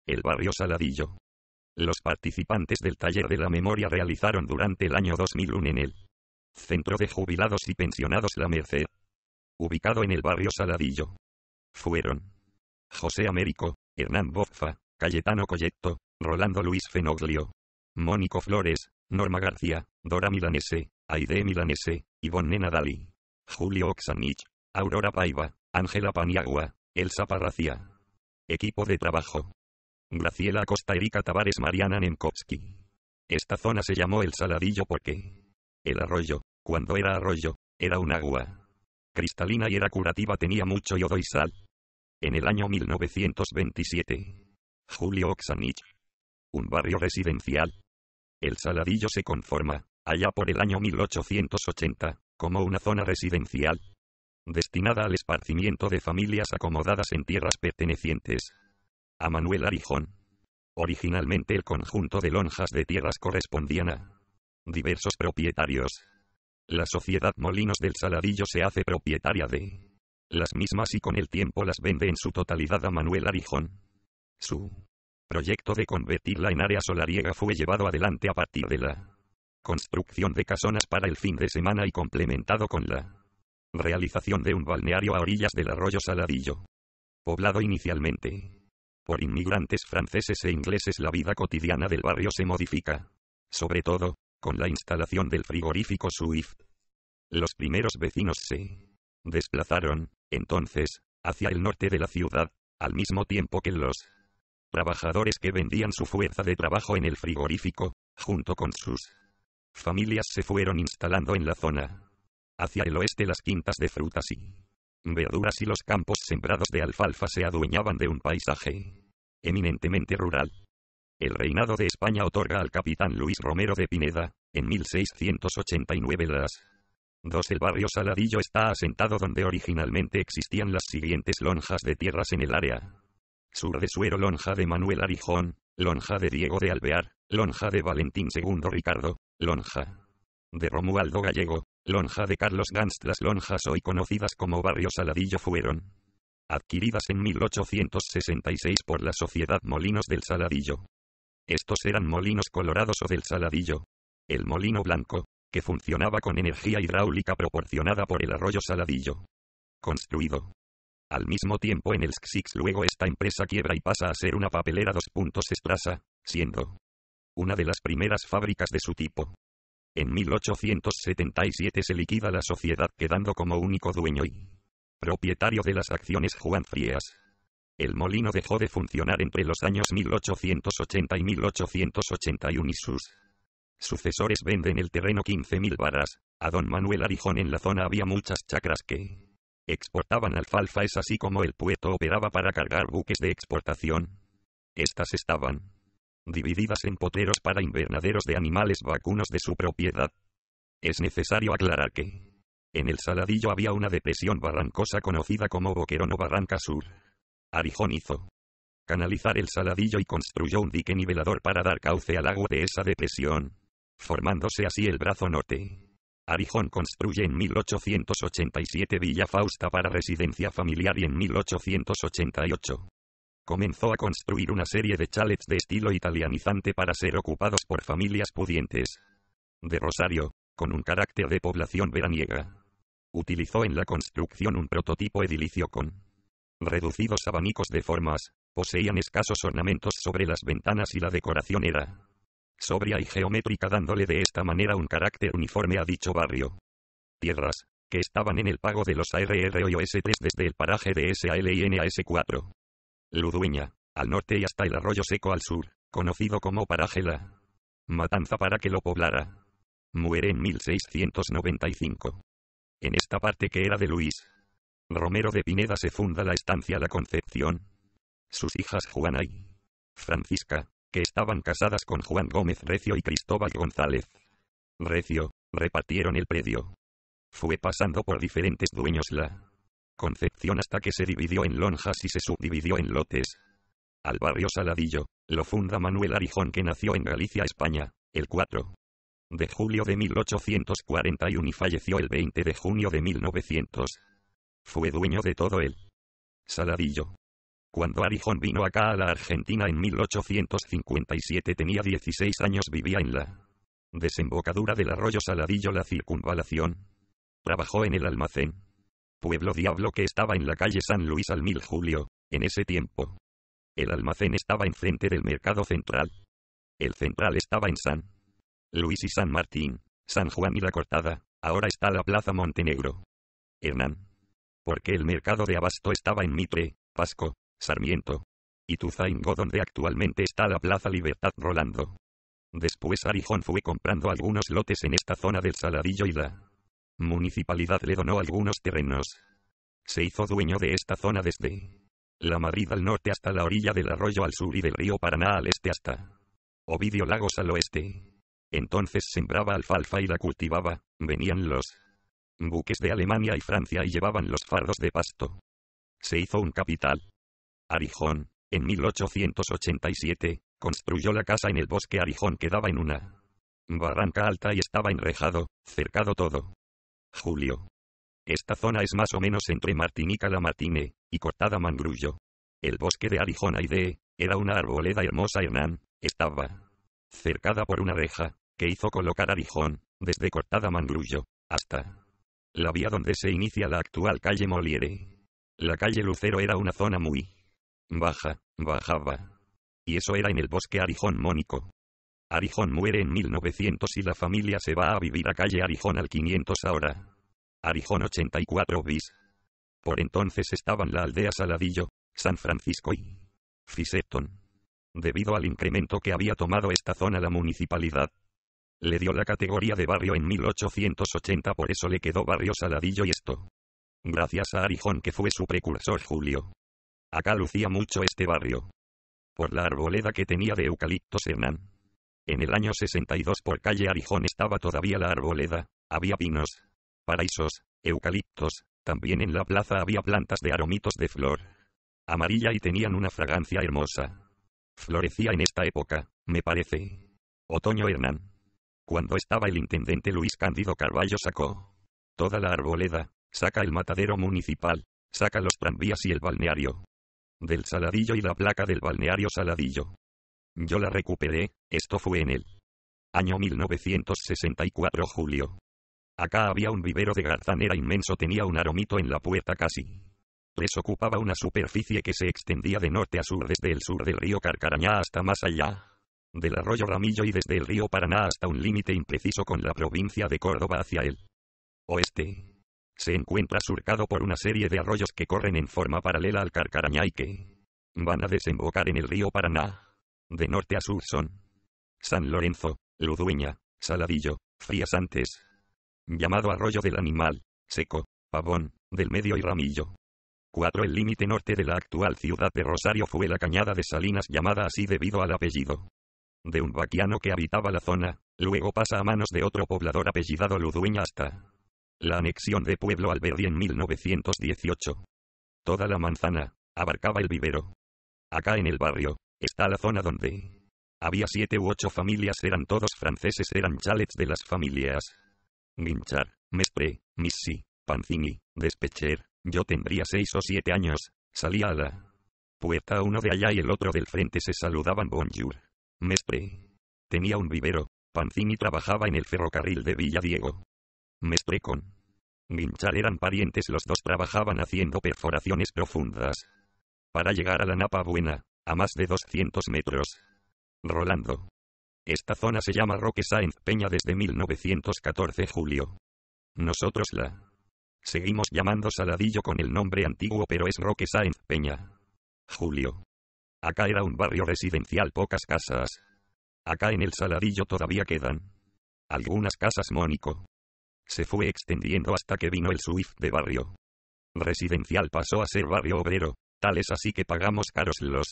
el barrio Saladillo. Los participantes del taller de la memoria realizaron durante el año 2001 en el Centro de Jubilados y Pensionados La Merced, ubicado en el barrio Saladillo. Fueron José Américo, Hernán Boffa, Cayetano Colletto, Rolando Luis Fenoglio, Mónico Flores, Norma García, Dora Milanese, Aide Milanese, Ivonne Nadali, Julio Oxanich, Aurora Paiva, Ángela Paniagua, Elsa Parracia. Equipo de trabajo: Graciela Acosta, Erika Tavares, Mariana Nemkovsky. Esta zona se llamó el Saladillo porque el arroyo, cuando era arroyo, era un agua cristalina y era curativa, tenía mucho yodo y sal. En el año 1927, Julio Oxanich, un barrio residencial. El Saladillo se conforma, allá por el año 1880, como una zona residencial, destinada al esparcimiento de familias acomodadas en tierras pertenecientes a Manuel Arijón. Originalmente el conjunto de lonjas de tierras correspondían a diversos propietarios. La sociedad Molinos del Saladillo se hace propietaria de las mismas y con el tiempo las vende en su totalidad a Manuel Arijón. Su proyecto de convertirla en área solariega fue llevado adelante a partir de la construcción de casonas para el fin de semana y complementado con la realización de un balneario a orillas del arroyo Saladillo. Poblado inicialmente por inmigrantes franceses e ingleses, la vida cotidiana del barrio se modifica, sobre todo con la instalación del frigorífico Swift. Los primeros vecinos se desplazaron, entonces, hacia el norte de la ciudad, al mismo tiempo que los trabajadores que vendían su fuerza de trabajo en el frigorífico, junto con sus familias, se fueron instalando en la zona. Hacia el oeste las quintas de frutas y verduras y los campos sembrados de alfalfa se adueñaban de un paisaje eminentemente rural. El reinado de España otorga al capitán Luis Romero de Pineda, en 1689 las dos. El barrio Saladillo está asentado donde originalmente existían las siguientes lonjas de tierras en el área sur de Suero: lonja de Manuel Arijón, lonja de Diego de Alvear, lonja de Valentín II Ricardo, lonja de Romualdo Gallego, lonja de Carlos Gans. Las lonjas hoy conocidas como barrio Saladillo fueron adquiridas en 1866 por la Sociedad Molinos del Saladillo. Estos eran molinos colorados o del Saladillo. El molino blanco, que funcionaba con energía hidráulica proporcionada por el arroyo Saladillo. Construido al mismo tiempo en el Six. Luego esta empresa quiebra y pasa a ser una papelera Estrasa, siendo una de las primeras fábricas de su tipo. En 1877 se liquida la sociedad, quedando como único dueño y propietario de las acciones Juan Frías. El molino dejó de funcionar entre los años 1880 y 1881 y sus sucesores venden el terreno 15.000 varas a don Manuel Arijón. En la zona había muchas chacras que exportaban alfalfa, es así como el puerto operaba para cargar buques de exportación. Estas estaban divididas en potreros para invernaderos de animales vacunos de su propiedad. Es necesario aclarar que en el Saladillo había una depresión barrancosa conocida como Boquerón o Barranca Sur. Arijón hizo canalizar el Saladillo y construyó un dique nivelador para dar cauce al agua de esa depresión, formándose así el brazo norte. Arijón construye en 1887 Villa Fausta para residencia familiar y en 1888 comenzó a construir una serie de chalets de estilo italianizante para ser ocupados por familias pudientes de Rosario, con un carácter de población veraniega. Utilizó en la construcción un prototipo edilicio con reducidos abanicos de formas, poseían escasos ornamentos sobre las ventanas y la decoración era sobria y geométrica, dándole de esta manera un carácter uniforme a dicho barrio. Tierras que estaban en el pago de los ARRO y OS3 desde el paraje de SALIN a S4. Ludueña, al norte y hasta el Arroyo Seco al sur, conocido como paraje La Matanza, para que lo poblara. Muere en 1695. En esta parte que era de Luis Romero de Pineda se funda la estancia La Concepción. Sus hijas Juana y Francisca, que estaban casadas con Juan Gómez Recio y Cristóbal González Recio, repartieron el predio. Fue pasando por diferentes dueños La Concepción hasta que se dividió en lonjas y se subdividió en lotes. Al barrio Saladillo lo funda Manuel Arijón, que nació en Galicia, España, el 4 de julio de 1841 y falleció el 20 de junio de 1900. Fue dueño de todo el Saladillo. Cuando Arijón vino acá a la Argentina en 1857 tenía 16 años, vivía en la desembocadura del arroyo Saladillo, la Circunvalación. Trabajó en el almacén Pueblo Diablo, que estaba en la calle San Luis al 1000 Julio, en ese tiempo. El almacén estaba enfrente del mercado central. El central estaba en San Luis y San Martín, San Juan y La Cortada, ahora está la Plaza Montenegro. Hernán. Porque el mercado de abasto estaba en Mitre, Pasco, Sarmiento y Tuzaingó, donde actualmente está la Plaza Libertad Rolando. Después Arijón fue comprando algunos lotes en esta zona del Saladillo y la municipalidad le donó algunos terrenos. Se hizo dueño de esta zona desde la Madrid al norte hasta la orilla del arroyo al sur y del río Paraná al este hasta Ovidio Lagos al oeste. Entonces sembraba alfalfa y la cultivaba, venían los buques de Alemania y Francia y llevaban los fardos de pasto. Se hizo un capital. Arijón, en 1887, construyó la casa en el bosque Arijón, que daba en una barranca alta y estaba enrejado, cercado todo. Julio. Esta zona es más o menos entre Martinica la Martine y Cortada Mangrullo. El bosque de Arijón Aide era una arboleda hermosa. Hernán estaba cercada por una reja que hizo colocar Arijón, desde Cortada Mangrullo hasta la vía donde se inicia la actual calle Moliere. La calle Lucero era una zona muy baja, bajaba. Y eso era en el bosque Arijón Mónico. Arijón muere en 1900 y la familia se va a vivir a calle Arijón al 500 ahora. Arijón 84 bis. Por entonces estaban la aldea Saladillo, San Francisco y Fisetón. Debido al incremento que había tomado esta zona la municipalidad, le dio la categoría de barrio en 1880, por eso le quedó barrio Saladillo y esto gracias a Arijón, que fue su precursor Julio. Acá lucía mucho este barrio por la arboleda que tenía de eucaliptos. Hernán. En el año 62 por calle Arijón estaba todavía la arboleda, había pinos, paraísos, eucaliptos, también en la plaza había plantas de aromitos de flor amarilla y tenían una fragancia hermosa. Florecía en esta época, me parece. Otoño. Hernán. Cuando estaba el intendente Luis Cándido Carballo sacó toda la arboleda, saca el matadero municipal, saca los tranvías y el balneario del Saladillo y la placa del balneario Saladillo. Yo la recuperé, esto fue en el año 1964 Julio. Acá había un vivero de garzanera inmenso, tenía un aromito en la puerta casi. Les ocupaba una superficie que se extendía de norte a sur, desde el sur del río Carcarañá hasta más allá del arroyo Ramillo y desde el río Paraná hasta un límite impreciso con la provincia de Córdoba hacia el oeste. Se encuentra surcado por una serie de arroyos que corren en forma paralela al Carcarañá y que van a desembocar en el río Paraná. De norte a sur son San Lorenzo, Ludueña, Saladillo, Friasantes, llamado Arroyo del Animal, Seco, Pavón, del Medio y Ramillo. 4. El límite norte de la actual ciudad de Rosario fue la Cañada de Salinas, llamada así debido al apellido de un vaquiano que habitaba la zona, luego pasa a manos de otro poblador apellidado Ludueña hasta la anexión de Pueblo Alberdi en 1918. Toda la manzana abarcaba el vivero. Acá en el barrio está la zona donde había 7 u 8 familias, eran todos franceses, eran chalets de las familias Guinchard, Mestre, Missy, Pancini, Despecher. Yo tendría 6 o 7 años, salía a la puerta uno de allá y el otro del frente, se saludaban bonjour. Mestre tenía un vivero, Pancini trabajaba en el ferrocarril de Villadiego. Mestre con Guinchard eran parientes, los dos trabajaban haciendo perforaciones profundas para llegar a la Napa Buena, a más de 200 metros. Rolando. Esta zona se llama Roque Sáenz Peña desde 1914 Julio. Nosotros la seguimos llamando Saladillo con el nombre antiguo, pero es Roque Sáenz Peña. Julio. Acá era un barrio residencial, pocas casas. Acá en el Saladillo todavía quedan algunas casas. Mónico se fue extendiendo hasta que vino el Swift de barrio residencial, pasó a ser barrio obrero, tal es así que pagamos caros los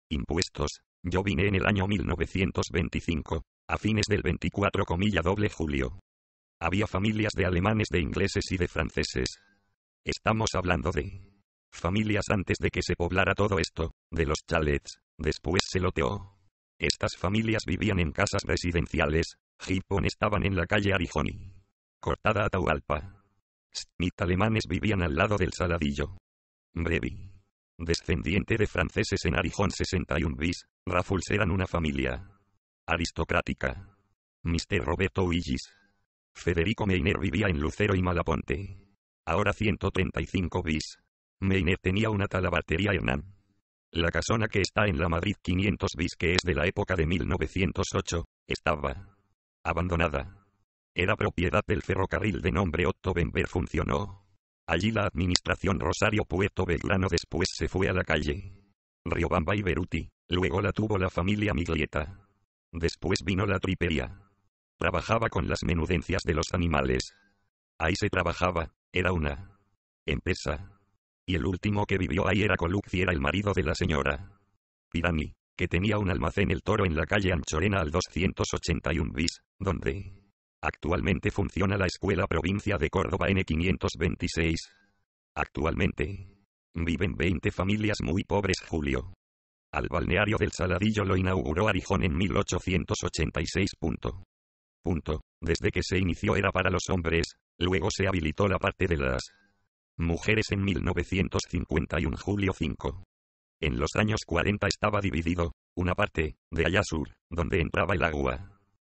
impuestos. Yo vine en el año 1925, a fines del 24, Julio. Había familias de alemanes, de ingleses y de franceses. Estamos hablando de familias antes de que se poblara todo esto, de los chalets, después se loteó. Estas familias vivían en casas residenciales. Gipón estaban en la calle Arijón y Cortada Atahualpa. Smith alemanes vivían al lado del Saladillo. Brevi Descendiente de franceses en Arijón 61 bis, Raffles eran una familia aristocrática. Mr. Roberto Willis. Federico Meiner vivía en Lucero y Malaponte. Ahora 135 bis. Meiner tenía una talabartería Hernán. La casona que está en la Madrid 500 bis, que es de la época de 1908, estaba abandonada. Era propiedad del ferrocarril de nombre Otto Bember. Funcionó allí la administración Rosario Puerto Belgrano. Después se fue a la calle Riobamba y Beruti. Luego la tuvo la familia Miglietta. Después vino la tripería. Trabajaba con las menudencias de los animales. Ahí se trabajaba, era una empresa. Y el último que vivió ahí era Colucci, era el marido de la señora Pirani, que tenía un almacén El Toro en la calle Anchorena al 281 bis, donde actualmente funciona la Escuela Provincia de Córdoba N526. Actualmente viven 20 familias muy pobres. Julio. Al balneario del Saladillo lo inauguró Arijón en 1886. Desde que se inició era para los hombres, luego se habilitó la parte de las mujeres en 1951. Julio 5. En los años 40 estaba dividido, una parte, de allá sur, donde entraba el agua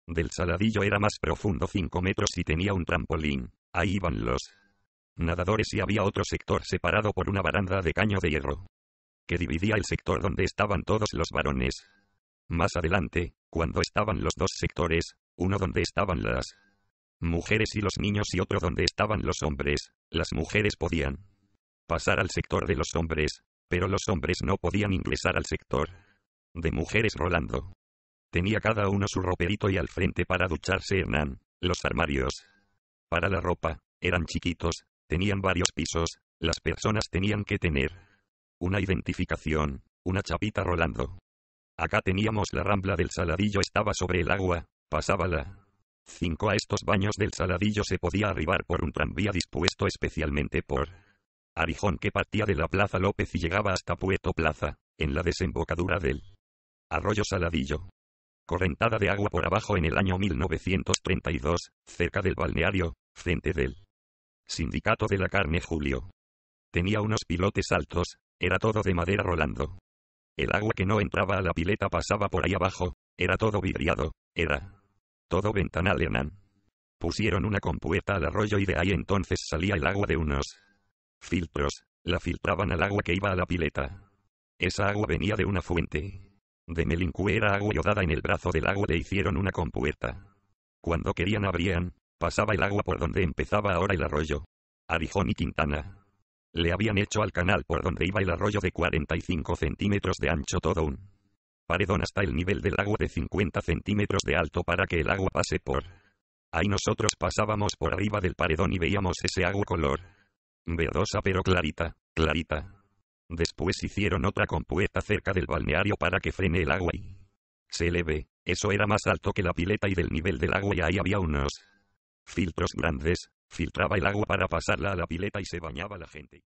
del Saladillo era más profundo 5 metros y tenía un trampolín, ahí iban los nadadores, y había otro sector separado por una baranda de caño de hierro, que dividía el sector donde estaban todos los varones. Más adelante, cuando estaban los dos sectores, uno donde estaban las mujeres y los niños y otro donde estaban los hombres, las mujeres podían pasar al sector de los hombres, pero los hombres no podían ingresar al sector de mujeres. Rolando tenía cada uno su roperito, y al frente para ducharse Hernán. Los armarios para la ropa eran chiquitos, tenían varios pisos, las personas tenían que tener una identificación, una chapita. Rolando. Acá teníamos la Rambla del Saladillo, estaba sobre el agua, pasaba la 5. A estos baños del Saladillo se podía arribar por un tranvía dispuesto especialmente por Arijón, que partía de la Plaza López y llegaba hasta Puerto Plaza, en la desembocadura del arroyo Saladillo. Correntada de agua por abajo en el año 1932, cerca del balneario, frente del Sindicato de la Carne. Julio. Tenía unos pilotes altos, era todo de madera. Rolando. El agua que no entraba a la pileta pasaba por ahí abajo, era todo vidriado, era todo ventanal. Hernán. Pusieron una compuerta al arroyo y de ahí entonces salía el agua de unos filtros, la filtraban al agua que iba a la pileta. Esa agua venía de una fuente de Melincue, era agua yodada. En el brazo del agua le hicieron una compuerta. Cuando querían abrían, pasaba el agua por donde empezaba ahora el arroyo Arijón y Quintana. Le habían hecho al canal por donde iba el arroyo de 45 centímetros de ancho todo un paredón hasta el nivel del agua de 50 centímetros de alto para que el agua pase por ahí. Nosotros pasábamos por arriba del paredón y veíamos ese agua color verdosa pero clarita, clarita. Después hicieron otra compuerta cerca del balneario para que frene el agua y se eleve. Eso era más alto que la pileta y del nivel del agua, y ahí había unos filtros grandes, filtraba el agua para pasarla a la pileta y se bañaba la gente.